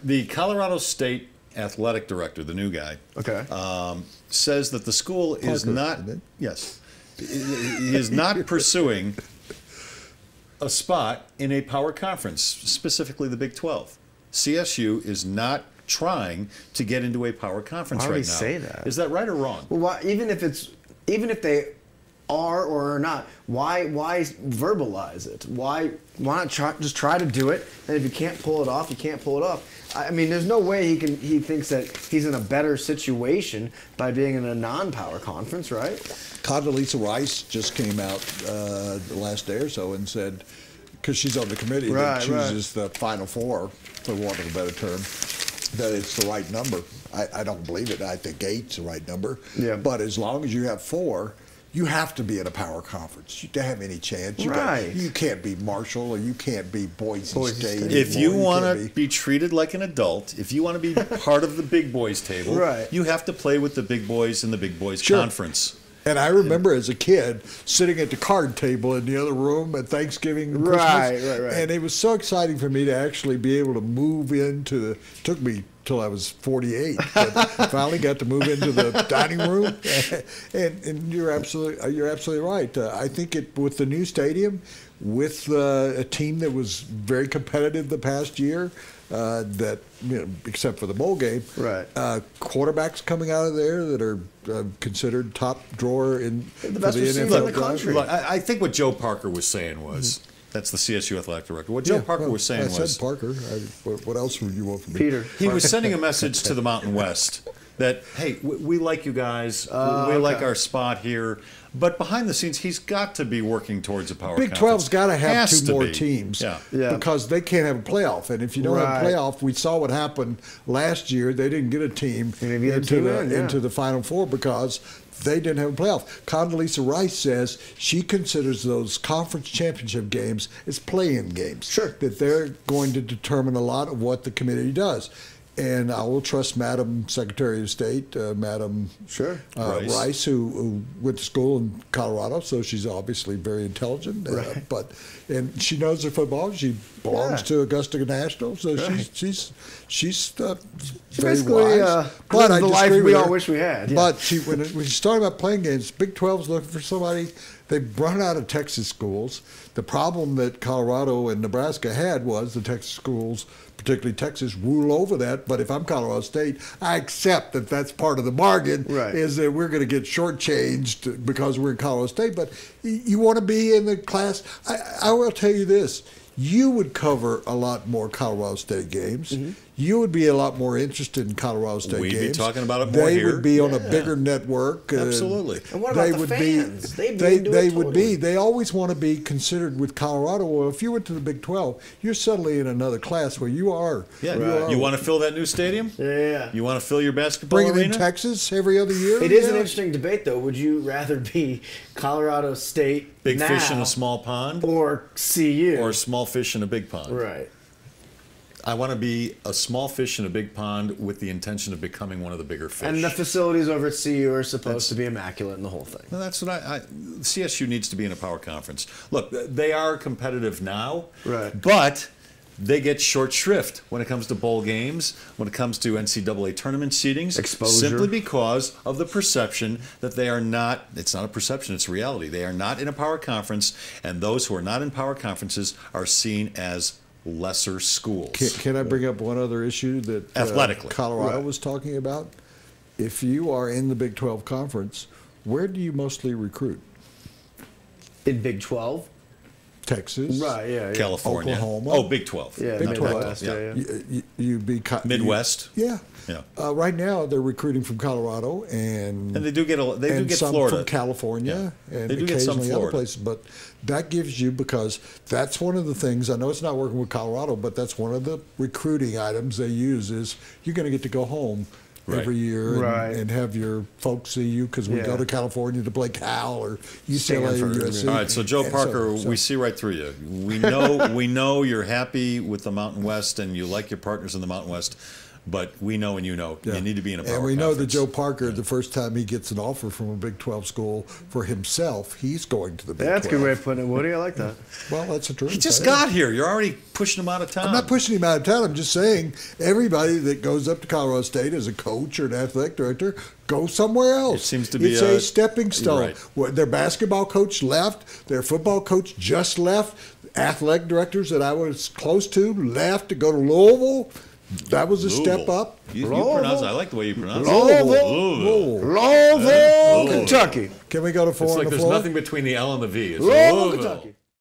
The Colorado State athletic director, the new guy, says that the school is not. Yes, he is not pursuing a spot in a power conference, specifically the Big 12. CSU is not trying to get into a power conference right now. Why would he say that? Is that right or wrong? Well, why, even if they are or are not, why verbalize it? Why not just try to do it? And if you can't pull it off, you can't pull it off. I mean, there's no way he thinks that he's in a better situation by being in a non-power conference, right? Condoleezza Rice just came out the last day or so and said, because she's on the committee that chooses the Final Four, for want of a better term, that it's the right number. I don't believe it. I think 8's the right number. Yeah. But as long as you have 4, you have to be in a power conference to have any chance. You can't be Marshall or you can't be Boise State. If you want to be treated like an adult, if you want to be part of the big boys table, you have to play with the big boys in the big boys conference. And I remember as a kid sitting at the card table in the other room at Thanksgiving and Christmas. And it was so exciting for me to actually be able to move into the, took me till I was 48, but I finally got to move into the dining room. And you're absolutely right. I think with the new stadium, with a team that was very competitive the past year, that, you know, except for the bowl game, quarterbacks coming out of there that are considered top drawer in the best receiver in the country. Look, I think what Joe Parker was saying was, that's the CSU athletic director. What Joe Parker was saying was... I said Parker. What else would you want from me? Peter. He was sending a message to the Mountain West that, hey, we like you guys. We like our spot here. But behind the scenes, he's got to be working towards a power conference. Big 12's got to have 2 more teams because they can't have a playoff. And if you don't have a playoff, we saw what happened last year. They didn't get a team into the Final Four because they didn't have a playoff. Condoleezza Rice says she considers those conference championship games as play-in games. Sure. That they're going to determine a lot of what the committee does. And I will trust Madam Secretary of State, Madam Rice, who went to school in Colorado, so she's obviously very intelligent. And she knows her football. She belongs to Augusta National, so she's very wise. But the life we all wish we had. Yeah. But when she's talking about playing games, Big 12's looking for somebody. They've run out of Texas schools. The problem that Colorado and Nebraska had was the Texas schools, particularly Texas, rule over that. But if I'm Colorado State, I accept that that's part of the bargain, is that we're going to get shortchanged because we're in Colorado State. But you want to be in the class. I will tell you this. You would cover a lot more Colorado State games. You would be a lot more interested in Colorado State games. We'd be talking about it more here. They would be on a bigger network. Absolutely. And what about the fans? They would be. They always want to be considered with Colorado. Well, if you went to the Big 12, you're suddenly in another class where you are. You want to fill that new stadium? You want to fill your basketball arena? arena? Bring it in Texas every other year? It is an interesting debate, though. Would you rather be Colorado State big fish in a small pond? Or CU? Or small fish in a big pond? Right. I want to be a small fish in a big pond with the intention of becoming one of the bigger fish. And the facilities over at CU are supposed to be immaculate in the whole thing. Well, that's what CSU needs to be in a power conference. Look, they are competitive now, but they get short shrift when it comes to bowl games, when it comes to NCAA tournament seedings, simply because of the perception that they are not, it's not a perception, it's reality. They are not in a power conference, and those who are not in power conferences are seen as lesser schools. Can I bring up one other issue that athletically Colorado was talking about? If you are in the Big 12 conference, where do you mostly recruit? In Big 12? Texas, California, Oklahoma. Oh, Big 12, Big 12. You'd be Midwest. Right now they're recruiting from Colorado and they do get some Florida from California and they do get some occasionally other places. But that gives you, because that's one of the things. I know it's not working with Colorado, but that's one of the recruiting items they use is you're going to get to go home every year and have your folks see you, because we go to California to play Cal or UCLA or USC. All right, so Joe Parker, we see right through you. We know you're happy with the Mountain West and you like your partners in the Mountain West, But we know and you know you need to be in a power And we know that conference. Joe Parker, the first time he gets an offer from a Big 12 school for himself, he's going to the Big 12. That's a good way of putting it, Woody. I like that. Well, that's the truth. He just got here. You're already pushing him out of town. I'm not pushing him out of town. I'm just saying everybody that goes up to Colorado State as a coach or an athletic director, go somewhere else. It seems to be a stepping stone. Right. Well, their basketball coach left. Their football coach just left. Athletic directors that I was close to left to go to Louisville. That was a step up. You pronounce it. I like the way you pronounce Louisville, Kentucky. Can we go to four It's on like the there's floor? nothing between the L and the V. It's Louisville, Kentucky.